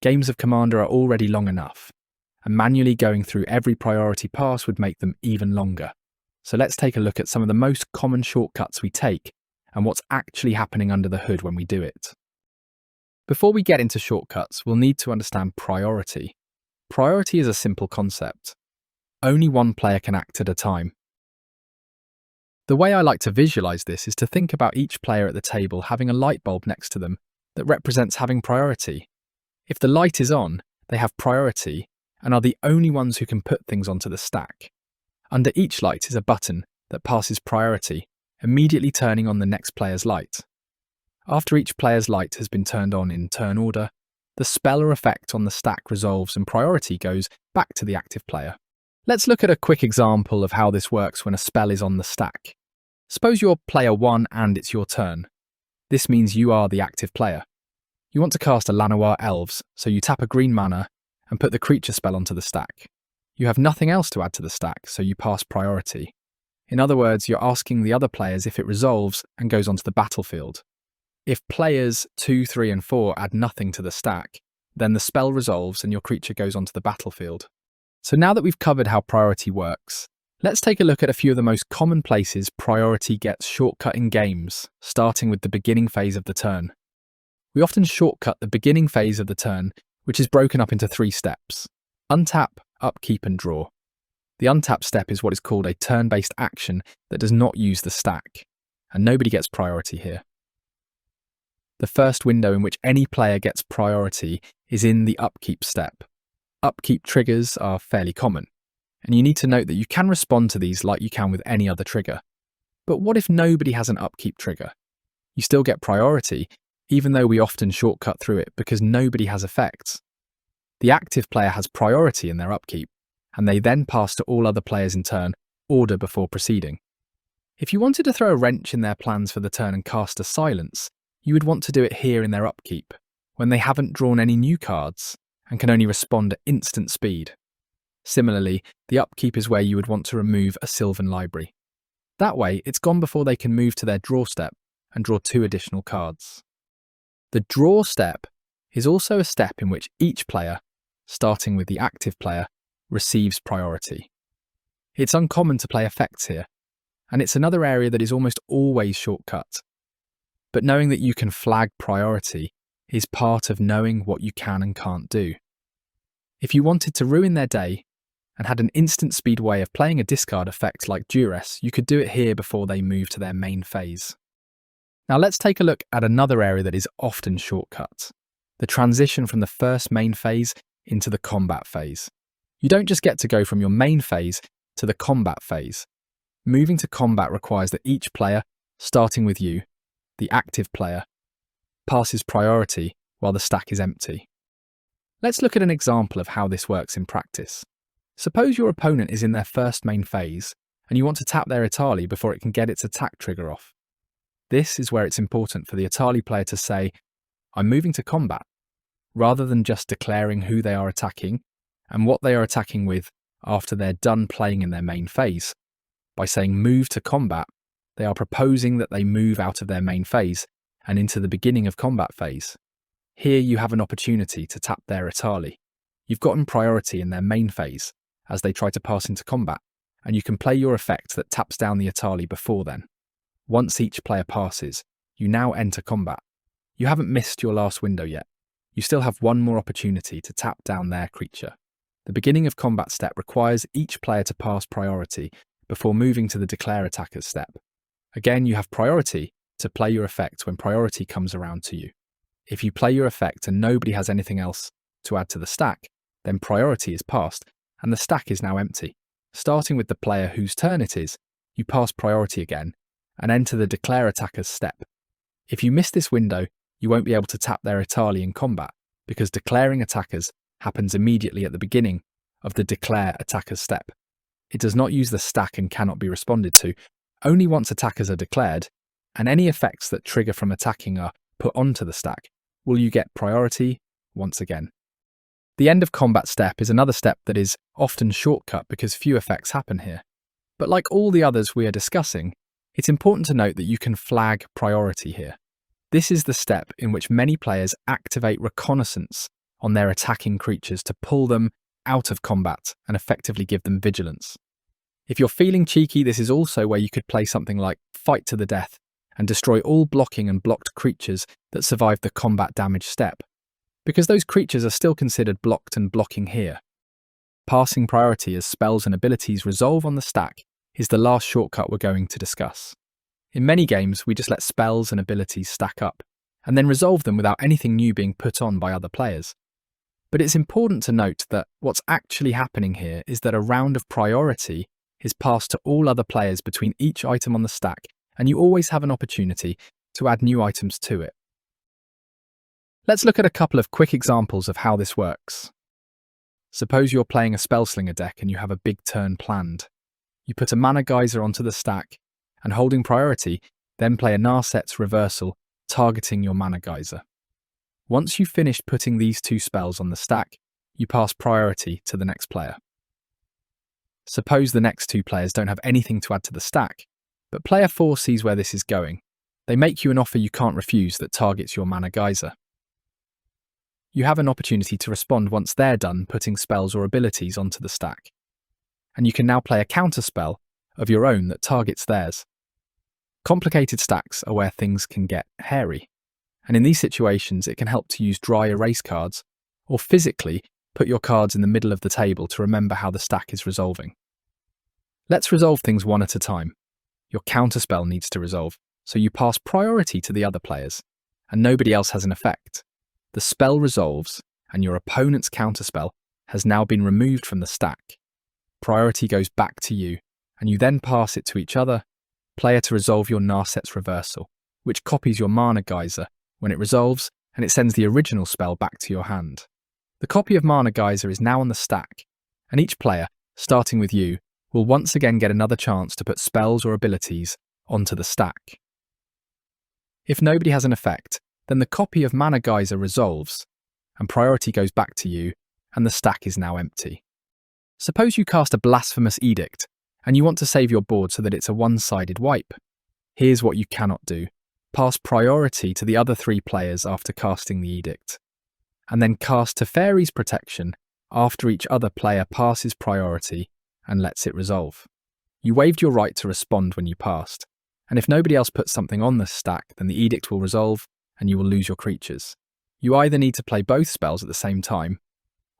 games of Commander are already long enough, and manually going through every priority pass would make them even longer. So let's take a look at some of the most common shortcuts we take and what's actually happening under the hood when we do it. Before we get into shortcuts, we'll need to understand priority. Priority is a simple concept. Only one player can act at a time. The way I like to visualize this is to think about each player at the table having a light bulb next to them that represents having priority. If the light is on, they have priority and are the only ones who can put things onto the stack. Under each light is a button that passes priority, immediately turning on the next player's light. After each player's light has been turned on in turn order, the spell or effect on the stack resolves and priority goes back to the active player. Let's look at a quick example of how this works when a spell is on the stack. Suppose you're player 1 and it's your turn. This means you are the active player. You want to cast a Llanowar Elves, so you tap a green mana and put the creature spell onto the stack. You have nothing else to add to the stack, so you pass priority. In other words, you're asking the other players if it resolves and goes onto the battlefield. If players 2, 3 and 4 add nothing to the stack, then the spell resolves and your creature goes onto the battlefield. So now that we've covered how priority works, let's take a look at a few of the most common places priority gets shortcut in games, starting with the beginning phase of the turn. We often shortcut the beginning phase of the turn, which is broken up into 3 steps: untap, upkeep and draw. The untap step is what is called a turn-based action that does not use the stack, and nobody gets priority here. The first window in which any player gets priority is in the upkeep step. Upkeep triggers are fairly common, and you need to note that you can respond to these like you can with any other trigger. But what if nobody has an upkeep trigger? You still get priority, even though we often shortcut through it because nobody has effects. The active player has priority in their upkeep, and they then pass to all other players in turn, order before proceeding. If you wanted to throw a wrench in their plans for the turn and cast a silence, you would want to do it here in their upkeep, when they haven't drawn any new cards and can only respond at instant speed. Similarly, the upkeep is where you would want to remove a Sylvan library. That way, it's gone before they can move to their draw step and draw 2 additional cards. The draw step is also a step in which each player, starting with the active player, receives priority. It's uncommon to play effects here, and it's another area that is almost always shortcut. But knowing that you can flag priority is part of knowing what you can and can't do. If you wanted to ruin their day and had an instant speed way of playing a discard effect like Duress, you could do it here before they move to their main phase. Now let's take a look at another area that is often shortcut: the transition from the first main phase into the combat phase. You don't just get to go from your main phase to the combat phase. Moving to combat requires that each player, starting with you, the active player, passes priority while the stack is empty. Let's look at an example of how this works in practice. Suppose your opponent is in their first main phase and you want to tap their Atali before it can get its attack trigger off. This is where it's important for the Atali player to say, "I'm moving to combat," rather than just declaring who they are attacking and what they are attacking with after they're done playing in their main phase. By saying move to combat, they are proposing that they move out of their main phase and into the beginning of combat phase. Here you have an opportunity to tap their Atali. You've gotten priority in their main phase as they try to pass into combat, and you can play your effect that taps down the Atali before then. Once each player passes, you now enter combat. You haven't missed your last window yet. You still have one more opportunity to tap down their creature. The beginning of combat step requires each player to pass priority before moving to the declare attackers step. Again, you have priority to play your effect when priority comes around to you. If you play your effect and nobody has anything else to add to the stack, then priority is passed and the stack is now empty. Starting with the player whose turn it is, you pass priority again and enter the declare attackers step. If you miss this window, you won't be able to tap their Atali in combat because declaring attackers happens immediately at the beginning of the declare attackers step. It does not use the stack and cannot be responded to. Only once attackers are declared, and any effects that trigger from attacking are put onto the stack, will you get priority once again. The end of combat step is another step that is often shortcut because few effects happen here. But like all the others we are discussing, it's important to note that you can flag priority here. This is the step in which many players activate reconnaissance on their attacking creatures to pull them out of combat and effectively give them vigilance. If you're feeling cheeky, this is also where you could play something like Fight to the Death and destroy all blocking and blocked creatures that survive the combat damage step, because those creatures are still considered blocked and blocking here. Passing priority as spells and abilities resolve on the stack is the last shortcut we're going to discuss. In many games, we just let spells and abilities stack up, and then resolve them without anything new being put on by other players. But it's important to note that what's actually happening here is that a round of priority is passed to all other players between each item on the stack, and you always have an opportunity to add new items to it. Let's look at a couple of quick examples of how this works. Suppose you're playing a Spellslinger deck and you have a big turn planned. You put a Mana Geyser onto the stack, and holding priority, then play a Narset's Reversal, targeting your Mana Geyser. Once you've finished putting these two spells on the stack, you pass priority to the next player. Suppose the next two players don't have anything to add to the stack, but player 4 sees where this is going. They make you an offer you can't refuse that targets your Mana Geyser. You have an opportunity to respond once they're done putting spells or abilities onto the stack, and you can now play a counterspell of your own that targets theirs. Complicated stacks are where things can get hairy, and in these situations it can help to use dry erase cards, or physically put your cards in the middle of the table to remember how the stack is resolving. Let's resolve things one at a time. Your counterspell needs to resolve, so you pass priority to the other players, and nobody else has an effect. The spell resolves, and your opponent's counterspell has now been removed from the stack. Priority goes back to you, and you then pass it to each other player to resolve your Narset's Reversal, which copies your Mana Geyser when it resolves, and it sends the original spell back to your hand. The copy of Mana Geyser is now on the stack, and each player, starting with you, will once again get another chance to put spells or abilities onto the stack. If nobody has an effect, then the copy of Mana Geyser resolves, and priority goes back to you, and the stack is now empty. Suppose you cast a Blasphemous Edict, and you want to save your board so that it's a one-sided wipe. Here's what you cannot do. Pass priority to the other 3 players after casting the Edict, and then cast Teferi's Protection after each other player passes priority and lets it resolve. You waived your right to respond when you passed, and if nobody else puts something on the stack, then the Edict will resolve and you will lose your creatures. You either need to play both spells at the same time,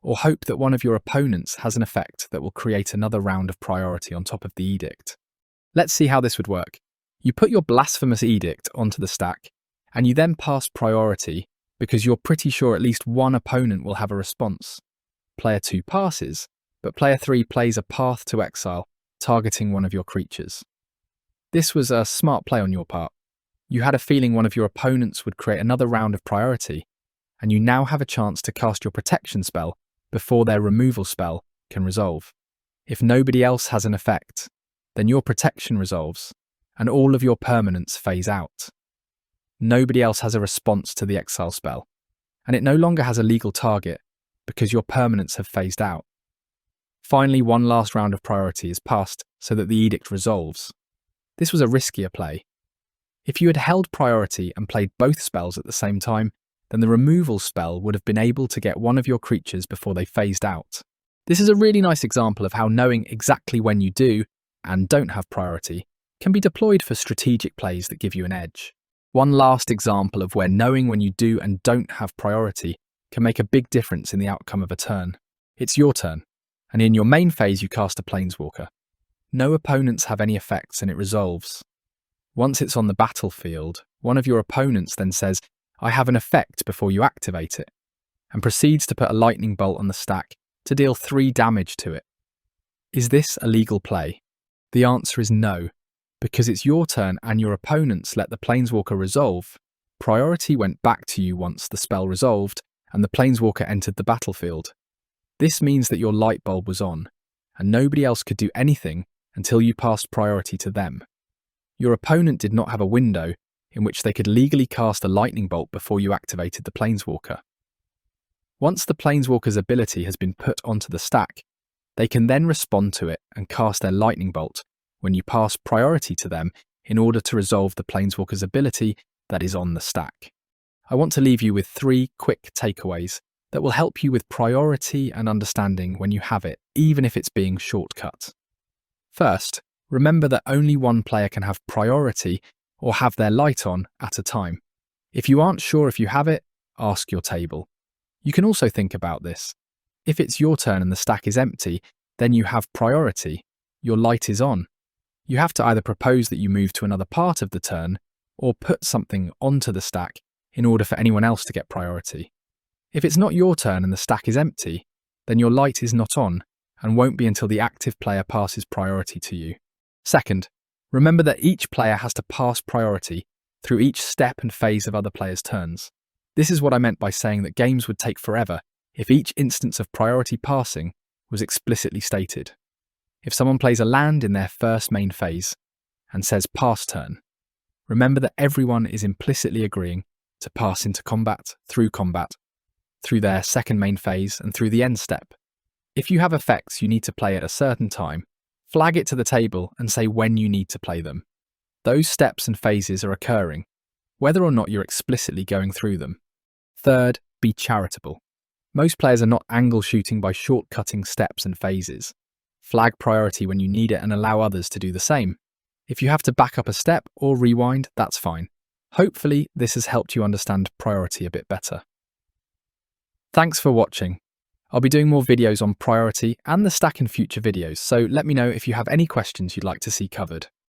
or hope that one of your opponents has an effect that will create another round of priority on top of the Edict. Let's see how this would work. You put your Blasphemous Edict onto the stack, and you then pass priority because you're pretty sure at least one opponent will have a response. Player 2 passes, but player 3 plays a Path to Exile, targeting one of your creatures. This was a smart play on your part. You had a feeling one of your opponents would create another round of priority, and you now have a chance to cast your protection spell before their removal spell can resolve. If nobody else has an effect, then your protection resolves, and all of your permanents phase out. Nobody else has a response to the exile spell, and it no longer has a legal target because your permanents have phased out. Finally, one last round of priority is passed so that the edict resolves. This was a riskier play. If you had held priority and played both spells at the same time, then the removal spell would have been able to get one of your creatures before they phased out. This is a really nice example of how knowing exactly when you do and don't have priority can be deployed for strategic plays that give you an edge. One last example of where knowing when you do and don't have priority can make a big difference in the outcome of a turn. It's your turn, and in your main phase you cast a Planeswalker. No opponents have any effects and it resolves. Once it's on the battlefield, one of your opponents then says, "I have an effect," before you activate it, and proceeds to put a lightning bolt on the stack to deal 3 damage to it. Is this a legal play? The answer is no, because it's your turn and your opponents let the Planeswalker resolve. Priority went back to you once the spell resolved and the Planeswalker entered the battlefield. This means that your light bulb was on, and nobody else could do anything until you passed priority to them. Your opponent did not have a window in which they could legally cast a lightning bolt before you activated the Planeswalker. Once the Planeswalker's ability has been put onto the stack, they can then respond to it and cast their lightning bolt when you pass priority to them in order to resolve the Planeswalker's ability that is on the stack. I want to leave you with 3 quick takeaways that will help you with priority and understanding when you have it, even if it's being shortcut. First, remember that only one player can have priority or have their light on at a time. If you aren't sure if you have it, ask your table. You can also think about this. If it's your turn and the stack is empty, then you have priority. Your light is on. You have to either propose that you move to another part of the turn or put something onto the stack in order for anyone else to get priority. If it's not your turn and the stack is empty, then your light is not on and won't be until the active player passes priority to you. Second, remember that each player has to pass priority through each step and phase of other players' turns. This is what I meant by saying that games would take forever if each instance of priority passing was explicitly stated. If someone plays a land in their first main phase and says pass turn, remember that everyone is implicitly agreeing to pass into combat, through their second main phase and through the end step. If you have effects you need to play at a certain time, flag it to the table and say when you need to play them. Those steps and phases are occurring, whether or not you're explicitly going through them. Third, be charitable. Most players are not angle shooting by shortcutting steps and phases. Flag priority when you need it and allow others to do the same. If you have to back up a step or rewind, that's fine. Hopefully, this has helped you understand priority a bit better. Thanks for watching. I'll be doing more videos on priority and the stack in future videos, so let me know if you have any questions you'd like to see covered.